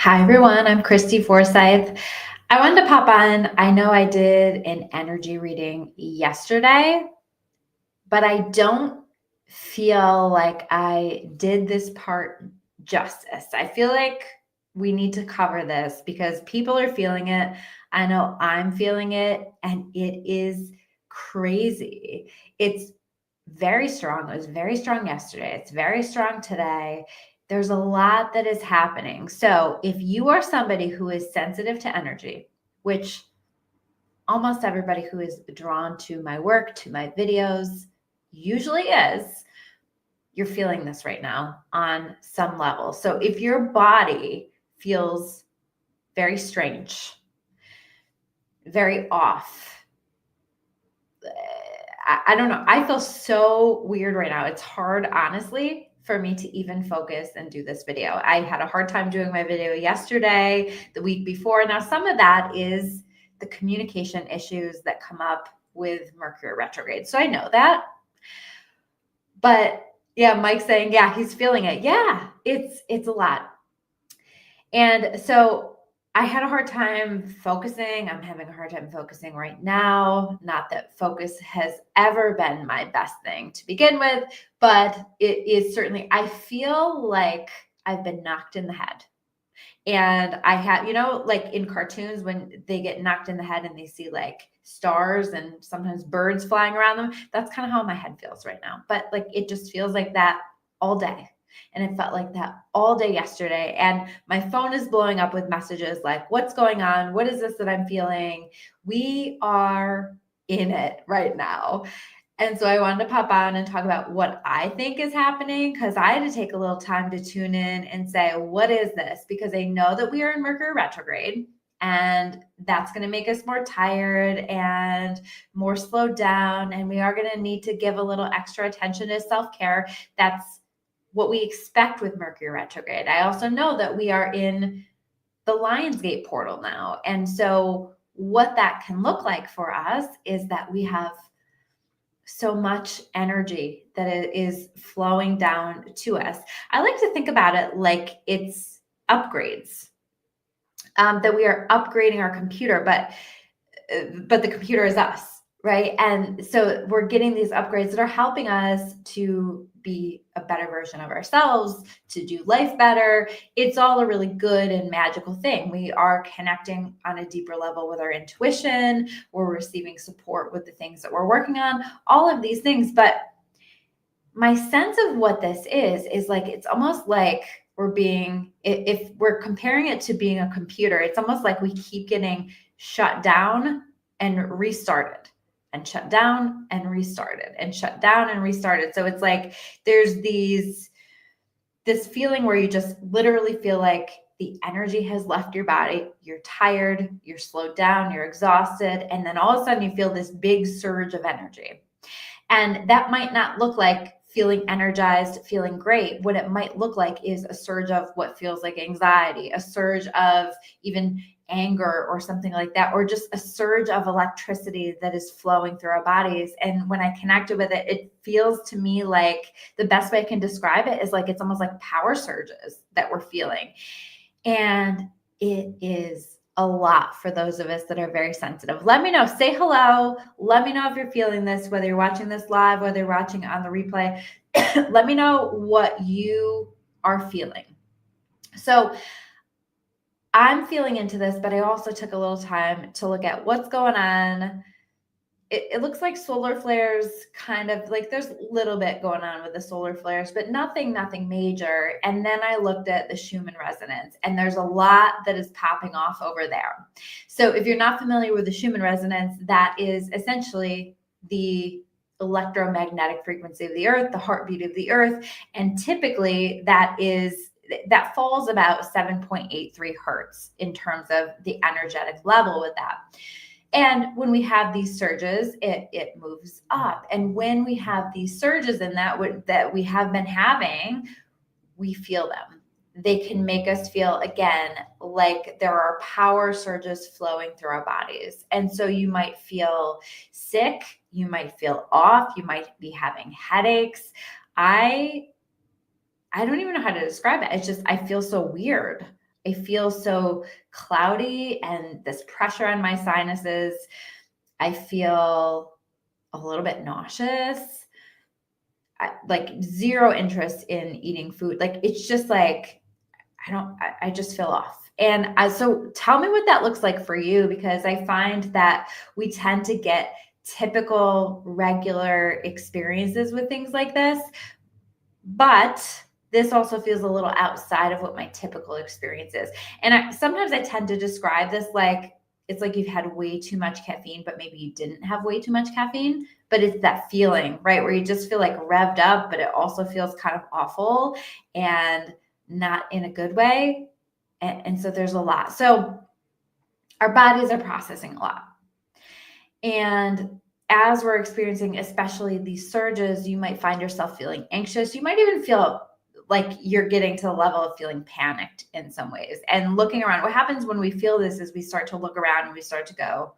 Hi, everyone. I'm Christy Forsyth. I wanted to pop on. I know I did an energy reading yesterday, but I don't feel like I did this part justice. I feel like we need to cover this because people are feeling it. I know I'm feeling it, and it is crazy. It's very strong. It was very strong yesterday. It's very strong today. There's a lot that is happening. So, if you are somebody who is sensitive to energy, which almost everybody who is drawn to my work, to my videos, usually is, you're feeling this right now on some level. So, if your body feels very strange, very off, I don't know. I feel so weird right now. It's hard, honestly, for me to even focus and do this video. I had a hard time doing my video yesterday, the week before. Now, some of that is the communication issues that come up with Mercury retrograde. So I know that. But yeah, Mike's saying, yeah, he's feeling it. Yeah, it's a lot. And so I had a hard time focusing. I'm having a hard time focusing right now. Not that focus has ever been my best thing to begin with, but it is certainly, I feel like I've been knocked in the head. And I had, like in cartoons when they get knocked in the head and they see like stars and sometimes birds flying around them. That's kind of how my head feels right now. But like it just feels like that all day. And it felt like that all day yesterday. And my phone is blowing up with messages like, what's going on? What is this that I'm feeling? We are in it right now. And so I wanted to pop on and talk about what I think is happening because I had to take a little time to tune in and say, what is this? Because I know that we are in Mercury retrograde and that's going to make us more tired and more slowed down. And we are going to need to give a little extra attention to self-care. That's what we expect with Mercury retrograde. I also know that we are in the Lionsgate portal now. And so what that can look like for us is that we have so much energy that it is flowing down to us. I like to think about it like it's upgrades, that we are upgrading our computer, but the computer is us, right? And so we're getting these upgrades that are helping us to be a better version of ourselves, to do life better. It's all a really good and magical thing. We are connecting on a deeper level with our intuition. We're receiving support with the things that we're working on, all of these things. But my sense of what this is like, it's almost like if we're comparing it to being a computer, it's almost like we keep getting shut down and restarted and shut down and restarted and shut down and restarted. So it's like there's this feeling where you just literally feel like the energy has left your body. You're tired, you're slowed down, you're exhausted, and then all of a sudden you feel this big surge of energy. And that might not look like feeling energized, feeling great. What it might look like is a surge of what feels like anxiety, a surge of even anger or something like that, or just a surge of electricity that is flowing through our bodies. And when I connected with it, it feels to me like the best way I can describe it is like it's almost like power surges that we're feeling. And it is a lot for those of us that are very sensitive. Let me know. Say hello. Let me know if you're feeling this, whether you're watching this live, whether you're watching on the replay. Let me know what you are feeling. So I'm feeling into this, but I also took a little time to look at what's going on. It looks like solar flares, kind of like there's a little bit going on with the solar flares, but nothing major. And then I looked at the Schumann resonance, and there's a lot that is popping off over there. So if you're not familiar with the Schumann resonance, that is essentially the electromagnetic frequency of the earth, the heartbeat of the earth. And typically that falls about 7.83 hertz in terms of the energetic level with that. And when we have these surges, it moves up. And when we have these surges in that we have been having, we feel them. They can make us feel, again, like there are power surges flowing through our bodies. And so you might feel sick. You might feel off. You might be having headaches. I don't even know how to describe it. It's just, I feel so weird. I feel so cloudy and this pressure on my sinuses. I feel a little bit nauseous. Like zero interest in eating food. Like it's just like I just feel off. And so tell me what that looks like for you, because I find that we tend to get typical regular experiences with things like this, but this also feels a little outside of what my typical experience is. And sometimes I tend to describe this like it's like you've had way too much caffeine, but maybe you didn't have way too much caffeine. But it's that feeling, right, where you just feel like revved up, but it also feels kind of awful and not in a good way. And so there's a lot. So our bodies are processing a lot. And as we're experiencing, especially these surges, you might find yourself feeling anxious. You might even feel like you're getting to the level of feeling panicked in some ways. And looking around, what happens when we feel this is we start to look around and we start to go,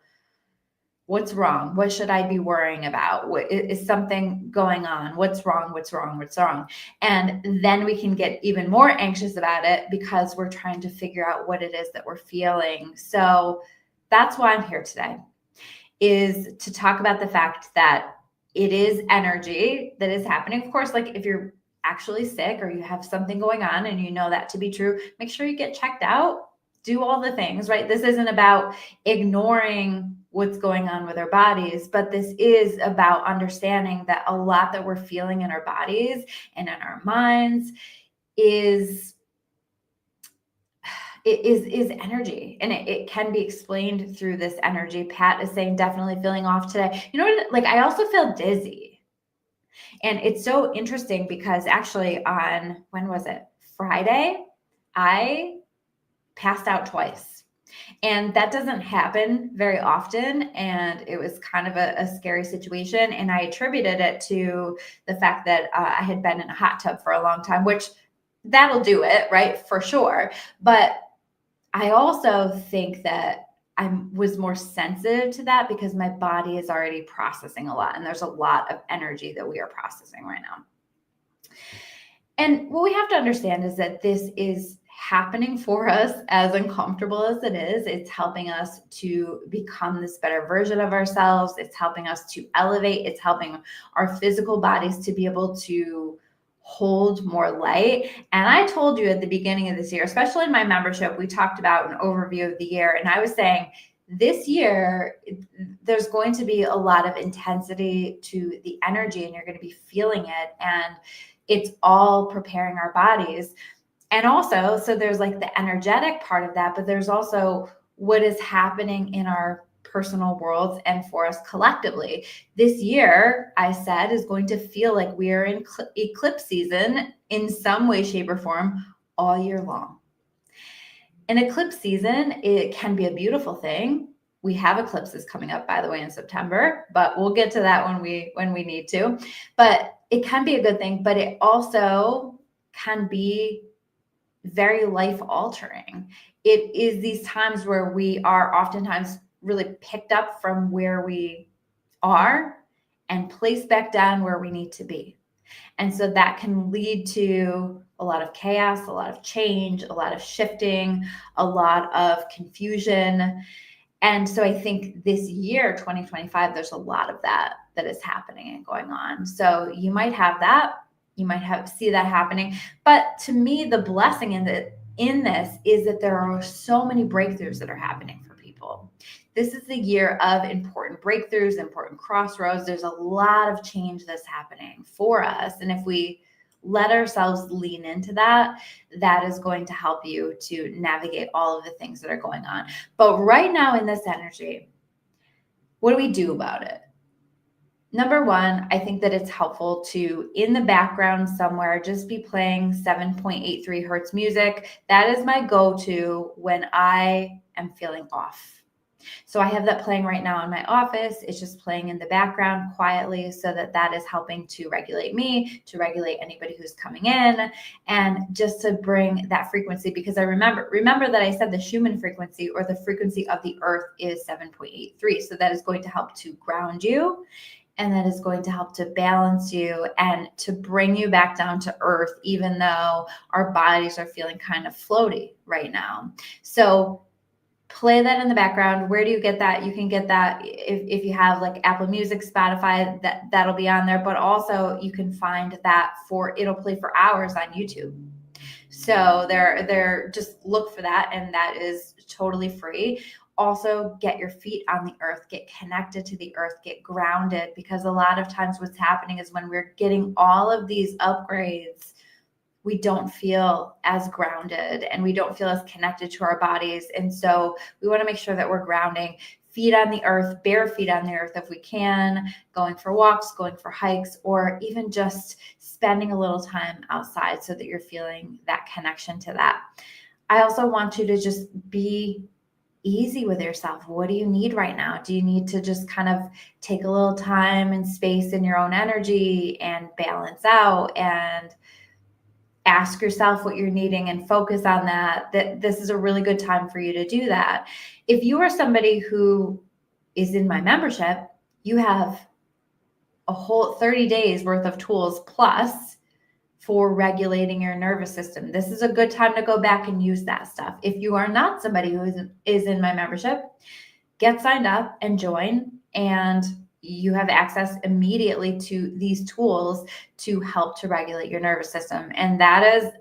what's wrong? What should I be worrying about? Is something going on? What's wrong? What's wrong? What's wrong? And then we can get even more anxious about it because we're trying to figure out what it is that we're feeling. So that's why I'm here today, is to talk about the fact that it is energy that is happening. Of course, like if you're actually sick or you have something going on and you know that to be true, make sure you get checked out, do all the things, right? This isn't about ignoring what's going on with our bodies, but this is about understanding that a lot that we're feeling in our bodies and in our minds is energy, and it can be explained through this energy. Pat is saying definitely feeling off today. You know what? Like I also feel dizzy, and it's so interesting because actually on, when was it? Friday, I passed out twice, and that doesn't happen very often. And it was kind of a scary situation, and I attributed it to the fact that I had been in a hot tub for a long time, which that'll do it, right? For sure. But I also think that I was more sensitive to that because my body is already processing a lot, and there's a lot of energy that we are processing right now. And what we have to understand is that this is happening for us, as uncomfortable as it is. It's helping us to become this better version of ourselves. It's helping us to elevate. It's helping our physical bodies to be able to hold more light. And I told you at the beginning of this year, especially in my membership, we talked about an overview of the year. And I was saying this year, there's going to be a lot of intensity to the energy, and you're going to be feeling it. And it's all preparing our bodies. And also, so there's like the energetic part of that, but there's also what is happening in our personal worlds and for us collectively. This year, I said, is going to feel like we are in eclipse season in some way, shape, or form all year long. An eclipse season, it can be a beautiful thing. We have eclipses coming up, by the way, in September, but we'll get to that when we need to. But it can be a good thing, but it also can be very life altering. It is these times where we are oftentimes really picked up from where we are and placed back down where we need to be. And so that can lead to a lot of chaos, a lot of change, a lot of shifting, a lot of confusion. And so I think this year, 2025, there's a lot of that is happening and going on. So you might have that. You might see that happening. But to me, the blessing in this is that there are so many breakthroughs that are happening for people. This is the year of important breakthroughs, important crossroads. There's a lot of change that's happening for us. And if we let ourselves lean into that, that is going to help you to navigate all of the things that are going on. But right now in this energy, what do we do about it? Number one, I think that it's helpful to, in the background somewhere, just be playing 7.83 hertz music. That is my go-to when I am feeling off. So I have that playing right now in my office. It's just playing in the background quietly so that is helping to regulate me, to regulate anybody who's coming in, and just to bring that frequency. Because I remember that I said the Schumann frequency, or the frequency of the earth, is 7.83. So that is going to help to ground you and that is going to help to balance you and to bring you back down to earth, even though our bodies are feeling kind of floaty right now. So play that in the background. Where do you get that? You can get that if you have like Apple Music, Spotify, that'll be on there, but also you can find that it'll play for hours on YouTube. So they're just look for that, and that is totally free. Also, get your feet on the earth, get connected to the earth, get grounded, because a lot of times what's happening is when we're getting all of these upgrades, we don't feel as grounded and we don't feel as connected to our bodies. And so we want to make sure that we're grounding, feet on the earth, bare feet on the earth if we can, going for walks, going for hikes, or even just spending a little time outside so that you're feeling that connection to that. I also want you to just be easy with yourself. What do you need right now? Do you need to just kind of take a little time and space in your own energy and balance out and ask yourself what you're needing and focus on that this is a really good time for you to do that. If you are somebody who is in my membership, you have a whole 30 days worth of tools plus for regulating your nervous system. This is a good time to go back and use that stuff. If you are not somebody who is in my membership, get signed up and join, and you have access immediately to these tools to help to regulate your nervous system. And that is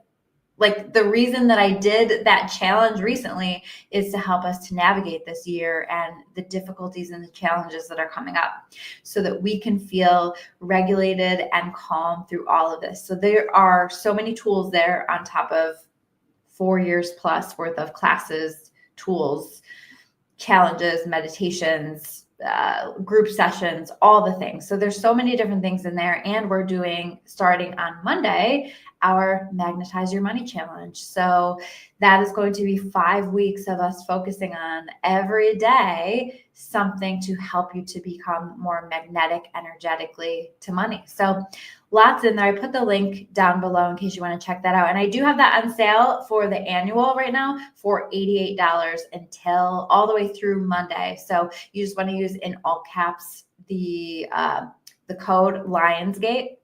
like the reason that I did that challenge recently, is to help us to navigate this year and the difficulties and the challenges that are coming up so that we can feel regulated and calm through all of this. So there are so many tools there on top of 4 years plus worth of classes, tools, challenges, meditations, group sessions, all the things. So there's so many different things in there. And we're doing, starting on Monday, our Magnetize Your Money Challenge. So that is going to be 5 weeks of us focusing on every day something to help you to become more magnetic energetically to money. So lots in there. I put the link down below in case you want to check that out. And I do have that on sale for the annual right now for $88 until all the way through Monday. So you just want to use in all caps the code Lionsgate,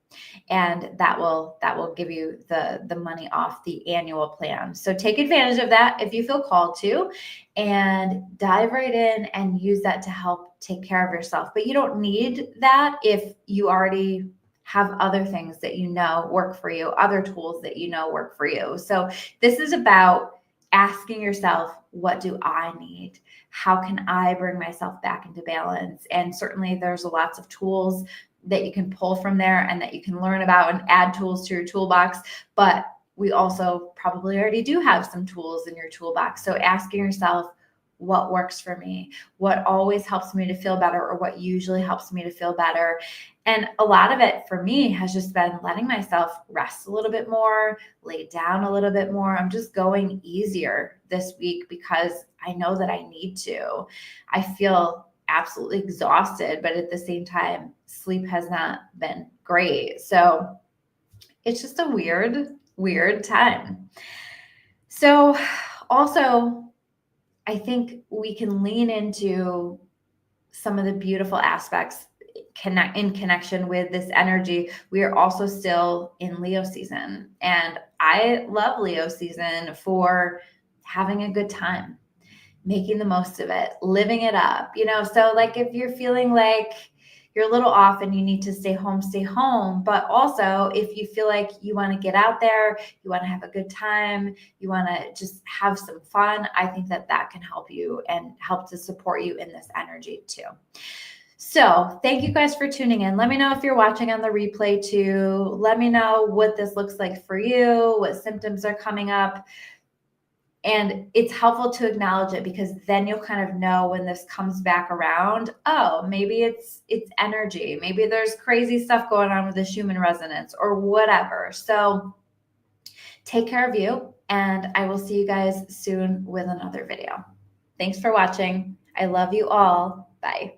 and that will give you the money off the annual plan. So take advantage of that if you feel called to, and dive right in and use that to help take care of yourself. But you don't need that if you already have other things that you know work for you, other tools that you know work for you. So this is about asking yourself, what do I need? How can I bring myself back into balance? And certainly there's lots of tools that you can pull from there and that you can learn about and add tools to your toolbox. But we also probably already do have some tools in your toolbox. So asking yourself, what works for me? What always helps me to feel better, or what usually helps me to feel better? And a lot of it for me has just been letting myself rest a little bit more, lay down a little bit more. I'm just going easier this week because I know that I need to. I feel absolutely exhausted, but at the same time, sleep has not been great. So it's just a weird time. So also, I think we can lean into some of the beautiful aspects in connection with this energy. We are also still in Leo season, and I love Leo season for having a good time, making the most of it, living it up, so like if you're feeling like you're a little off and you need to stay home. But also if you feel like you want to get out there, you want to have a good time, you want to just have some fun, I think that can help you and help to support you in this energy too. So thank you guys for tuning in. Let me know if you're watching on the replay too. Let me know what this looks like for you, what symptoms are coming up. And it's helpful to acknowledge it, because then you'll kind of know when this comes back around, oh, maybe it's energy. Maybe there's crazy stuff going on with this human resonance or whatever. So take care of you, and I will see you guys soon with another video. Thanks for watching. I love you all. Bye.